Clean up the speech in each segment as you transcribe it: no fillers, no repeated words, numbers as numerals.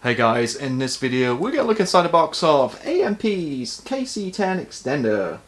Hey guys, in this video we're going to look inside the box of AMP's KC-10 extender.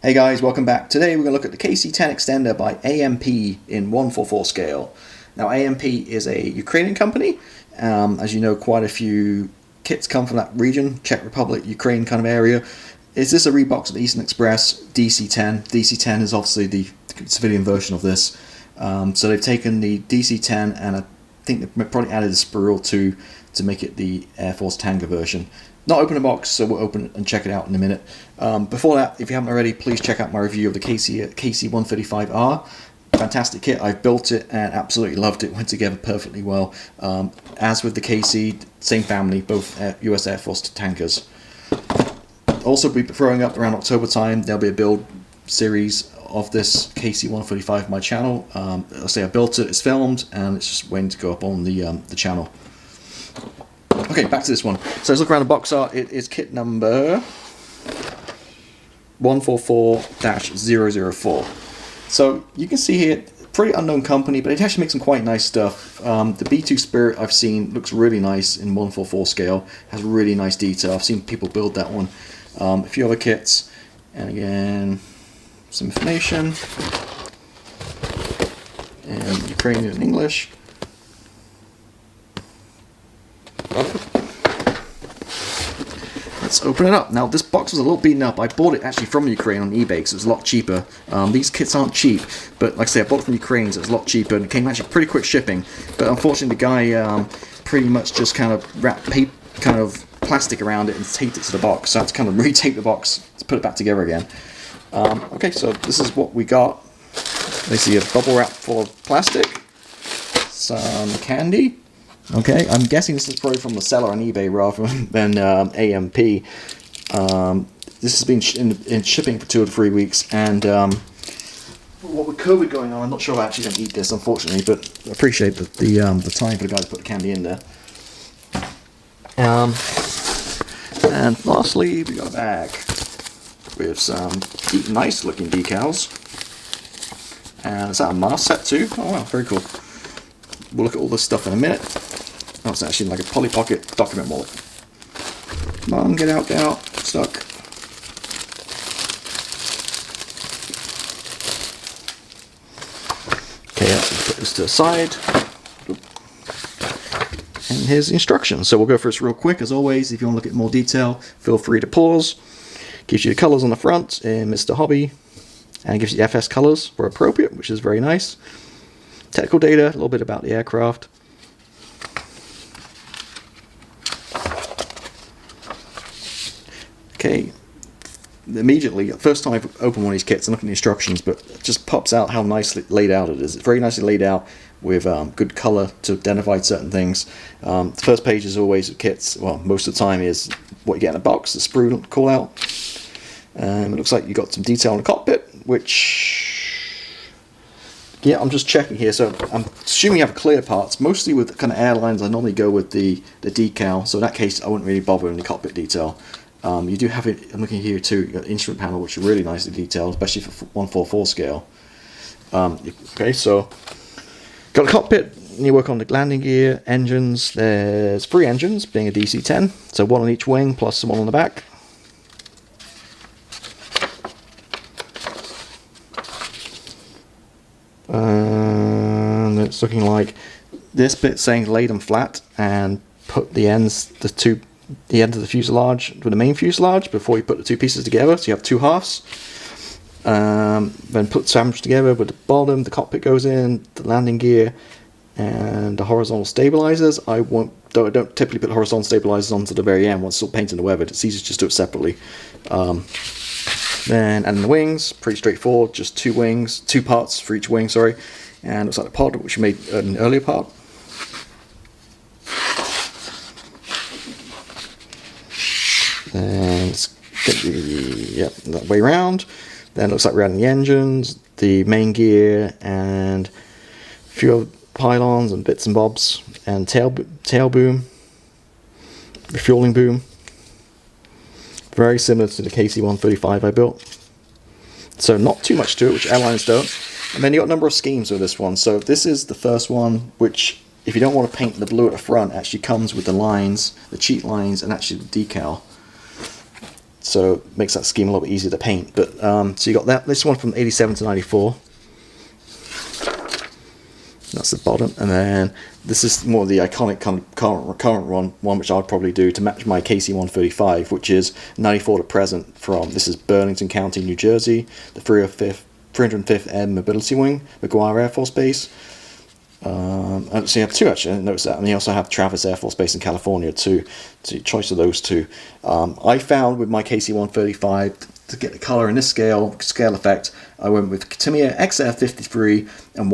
Hey guys, welcome back. Today we're going to look at the KC-10 extender by AMP in 1/4/4 scale. Now AMP is a Ukrainian company. As you know, quite a few kits come from that region, Czech Republic, Ukraine kind of area. Is this a rebox of the Eastern Express DC-10? DC-10 is obviously the civilian version of this. So they've taken the DC-10 and I think they've probably added a spiral to make it the Air Force Tanker version. Not open a box, so we'll open it and check it out in a minute. Before that, if you haven't already, please check out my review of the KC-135R. Fantastic kit. I've built it and absolutely loved it. Went together perfectly well. As with the KC, same family, both US Air Force tankers. Also, we'll be throwing up around October time. There'll be a build series of this KC-135 on my channel. I'll say I built it, it's filmed, and it's just waiting to go up on the channel. Okay, back to this one. So let's look around the box art. It is kit number 144-004. So you can see here, pretty unknown company, but it actually makes some quite nice stuff. The B2 Spirit I've seen looks really nice in 1/4/4 scale. Has really nice detail. I've seen people build that one. A few other kits, and again, some information, and Ukrainian and English. Let's open it up. Now this box was a little beaten up. I bought it actually from Ukraine on eBay because it was a lot cheaper. These kits aren't cheap, but like I say, I bought it from Ukraine, so it was a lot cheaper, and it came actually pretty quick shipping. But unfortunately, the guy pretty much just kind of wrapped plastic around it and taped it to the box. So I had to kind of retape the box to put it back together again. Okay, so this is what we got. They see a bubble wrap full of plastic, some candy. Okay, I'm guessing this is probably from the seller on eBay rather than AMP. This has been in shipping for 2 or 3 weeks, and what with COVID going on, I'm not sure if I actually going to eat this, unfortunately, but I appreciate the time for the guy to put the candy in there. And lastly, we got a bag with some nice looking decals. And is that a mask set too? Oh wow, very cool. We'll look at all this stuff in a minute. Oh, it's actually like a Polly Pocket document wallet. Come on, get out, stuck. Okay, let's put this to the side. And here's the instructions. So we'll go through this real quick. As always, if you want to look at more detail, feel free to pause. Gives you the colours on the front in Mr. Hobby. And it gives you the FS colours where appropriate, which is very nice. Technical data, a little bit about the aircraft. Okay, immediately, first time I've opened one of these kits and looked at the instructions, but it just pops out how nicely laid out it is. It's very nicely laid out with good colour to identify certain things. The first page is always with kits, well, most of the time is what you get in a box, the sprue call out. It looks like you got some detail on the cockpit, which, yeah, I'm just checking here. So I'm assuming you have clear parts. Mostly with kind of airlines, I normally go with the decal. So in that case, I wouldn't really bother in the cockpit detail. You do have it, I'm looking here too, you got the instrument panel, which is really nicely detailed, especially for 1/4/4 scale. Okay, so got a cockpit, and you work on the landing gear, engines. There's 3 engines, being a DC-10, so 1 on each wing plus 1 on the back. And it's looking like this bit saying lay them flat and put the ends, the end of the fuselage with the main fuselage before you put the 2 pieces together, so you have 2 halves. Then put the sandwich together with the bottom, the cockpit goes in, the landing gear, and the horizontal stabilizers. I don't typically put the horizontal stabilizers onto the very end once it's all painted and weathered. It's easier to just do it separately. And the wings, pretty straightforward, just 2 wings, 2 parts for each wing, sorry. And it looks like the pod, which we made an earlier part. And let's get that way around. Then it looks like we're adding the engines, the main gear, and a few other pylons and bits and bobs, and tail boom, refueling boom. Very similar to the KC-135 I built. So not too much to it, which airliners don't. And then you got a number of schemes with this one. So this is the first one, which if you don't want to paint the blue at the front, actually comes with the lines, the cheat lines, and actually the decal. So it makes that scheme a little bit easier to paint. But so you got that. This one from 87 to 94. That's the bottom, and then this is more the iconic current one which I'd probably do to match my KC-135, which is 94 to present. From this is Burlington County, New Jersey, the 305th Air Mobility Wing, McGuire Air Force Base. So you have two actually. I didn't notice that, and you also have Travis Air Force Base in California too. So choice of those two. I found with my KC-135 to get the color in this scale effect, I went with Tamiya XF53 and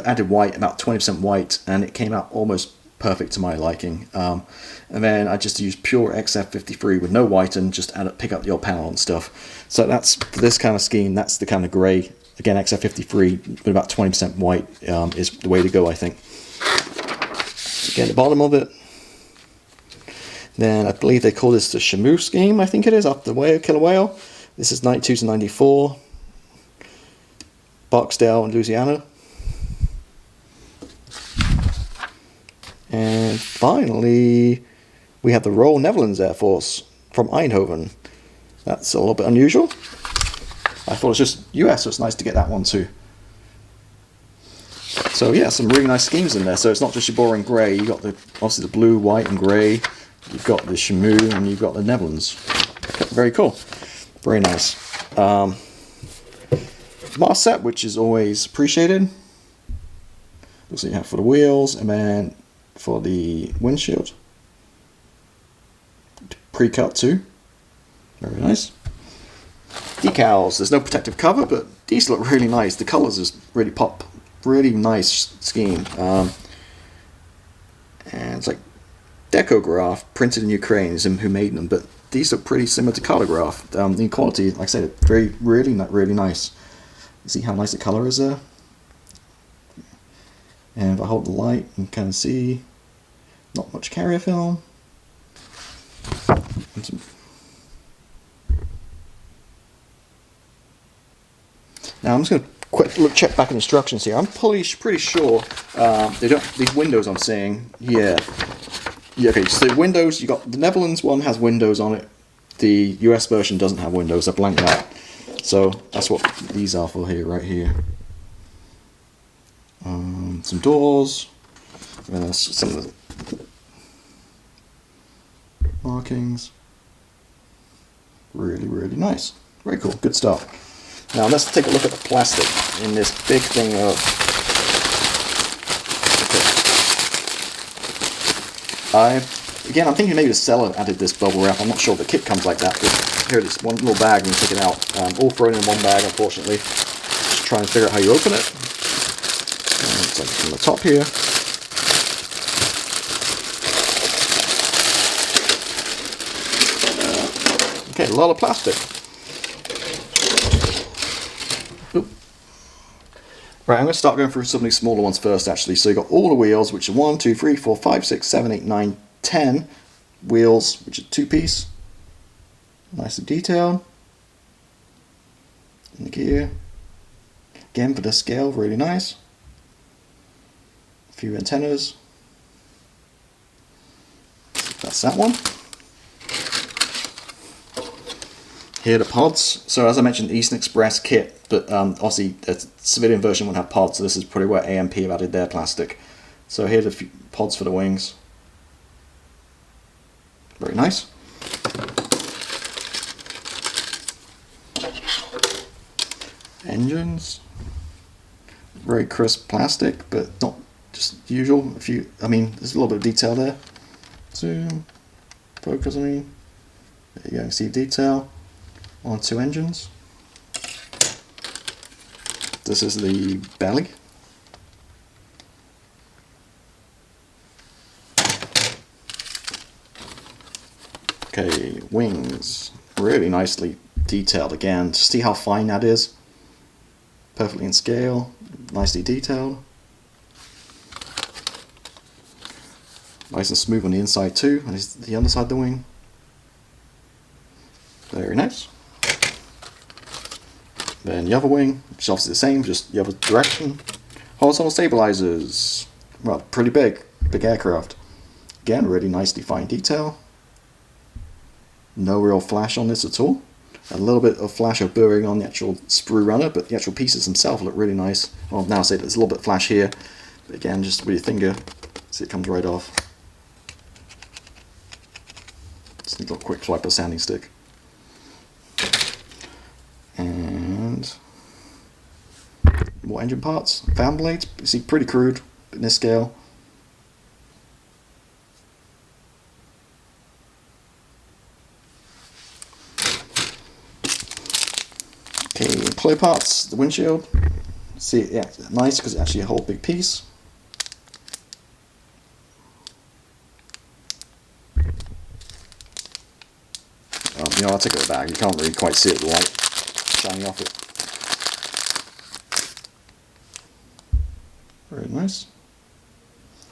added white, about 20% white, and it came out almost perfect to my liking. And then I just used pure XF53 with no white and just pick up the old panel and stuff. So that's for this kind of scheme. That's the kind of grey. Again, XF53 with about 20% white is the way to go, I think. Again, the bottom of it. Then I believe they call this the Shamu scheme, I think it is, after the Killer Whale. This is 92 to 94. Barksdale, Louisiana. And finally, we have the Royal Netherlands Air Force from Eindhoven. That's a little bit unusual. I thought it was just US, so it's nice to get that one too. So yeah, some really nice schemes in there. So it's not just your boring grey. You got obviously the blue, white, and grey. You've got the Shamu, and you've got the Netherlands. Very cool. Very nice. Mast set, which is always appreciated. Looks like you have for the wheels, and then for the windshield. Pre-cut too. Very nice. Decals. There's no protective cover, but these look really nice. The colours just really pop. Really nice scheme. And it's like Decograph, printed in Ukraine, is who made them, but these look pretty similar to Colorgraph. The quality, like I said, really nice. You see how nice the colour is there? And if I hold the light, you can kind of see not much carrier film. Now I'm just going to check back in instructions here. I'm pretty sure they don't. These windows I'm seeing, yeah. Okay, so windows. You got the Netherlands one has windows on it. The US version doesn't have windows. They're blanked out. So that's what these are for here, right here. Some doors. Some of the markings. Really nice. Very cool. Good stuff. Now let's take a look at the plastic in this big thing of. Okay. I'm thinking maybe the seller added this bubble wrap. I'm not sure if the kit comes like that. But here it is, one little bag and you take it out. All thrown in one bag, unfortunately. Just trying to figure out how you open it. It's like from the top here. Okay, a lot of plastic. Right, I'm going to start going through some of these smaller ones first, actually. So you've got all the wheels, which are 1, 2, 3, 4, 5, 6, 7, 8, 9, 10 wheels, which are 2-piece. Nicely detailed. And the gear. Again, for the scale, really nice. A few antennas. That's that one. Here are the pods. So as I mentioned, Eastern Express kit, but obviously the civilian version won't have pods, so this is probably where AMP have added their plastic. So here are the pods for the wings. Very nice. Engines. Very crisp plastic, but not just usual. There's a little bit of detail there. Zoom, focus, there you go, see detail. On 2 engines. This is the belly. Okay, wings. Really nicely detailed again. See how fine that is? Perfectly in scale. Nicely detailed. Nice and smooth on the inside too. And the underside of the wing. Very nice. Then the other wing, which is obviously the same, just the other direction. Horizontal stabilizers. Well, pretty big aircraft. Again, really nicely fine detail. No real flash on this at all. A little bit of flash of burring on the actual sprue runner, but the actual pieces themselves look really nice. Well, now I say there's a little bit of flash here, but again, just with your finger, see it comes right off. Just need a little quick swipe of sanding stick. And more engine parts, fan blades. You see, pretty crude in this scale. Okay, clear parts, the windshield. See, yeah, nice because it's actually a whole big piece. You know, I'll take it back. You can't really quite see it, the light shining off it. Very nice.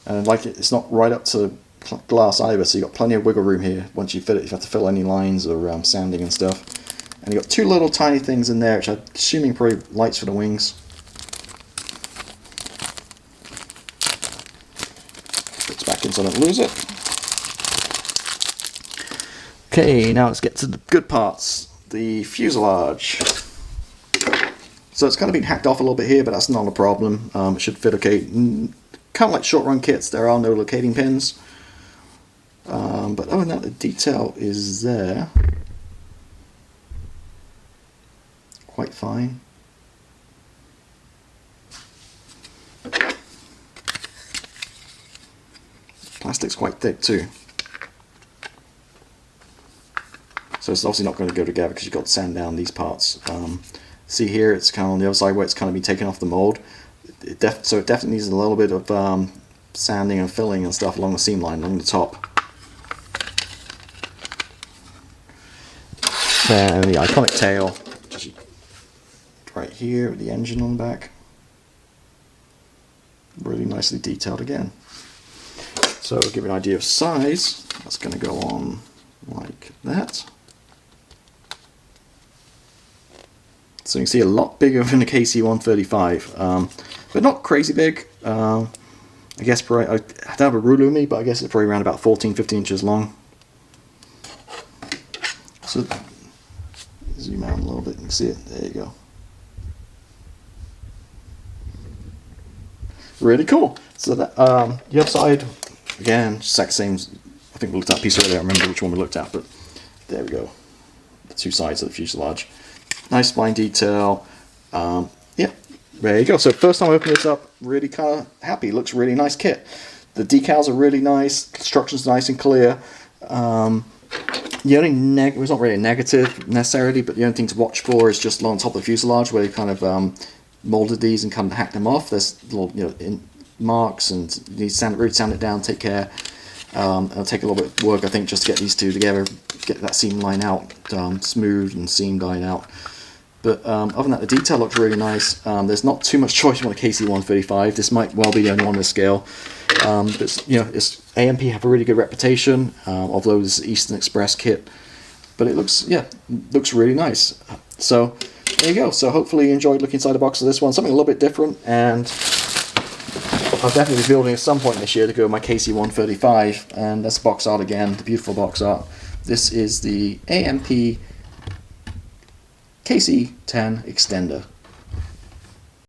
And like it's not right up to glass either, so you've got plenty of wiggle room here. Once you fit it, if you have to fill any lines or sanding and stuff. And you've got two little tiny things in there, which I'm assuming probably lights for the wings. Puts back in so I don't lose it. Okay, now let's get to the good parts. The fuselage. So it's kind of been hacked off a little bit here, but that's not a problem. It should fit okay. Kind of like short run kits, there are no locating pins. But other than that, the detail is there. Quite fine. Plastic's quite thick too. So it's obviously not going to go together because you've got to sand down these parts. See here, it's kind of on the other side where it's kind of been taken off the mold. So it definitely needs a little bit of sanding and filling and stuff along the seam line, along the top. And the iconic tail, right here with the engine on the back. Really nicely detailed again. So to give you an idea of size, that's going to go on like that. So you can see a lot bigger than the KC-135, but not crazy big. I guess probably, I don't have a ruler with me, but I guess it's probably around about 14-15 inches long. So zoom out a little bit and see it. There you go. Really cool. So that the other side, again, exact same. I think we looked at a piece earlier. I remember which one we looked at, but there we go. The two sides of the fuselage. Nice spline detail. Yeah, there you go. So first time I opened this up, really kind of happy. Looks really nice kit. The decals are really nice. Construction's nice and clear. The only it's not really a negative necessarily, but the only thing to watch for is just along top of the fuselage where they kind of molded these and kind of hacked them off. There's little marks, and you need to really sand it down, take care. It'll take a little bit of work, I think, just to get these two together, get that seam line out smooth and seam line out. But other than that, the detail looks really nice. There's not too much choice on the KC-135. This might well be the only one on this scale. But it's AMP have a really good reputation, although this is Eastern Express kit. But it looks, looks really nice. So there you go. So hopefully you enjoyed looking inside the box of this one. Something a little bit different, and I'll definitely be building at some point this year to go with my KC-135, and that's box art again, the beautiful box art. This is the AMP KC-10 extender.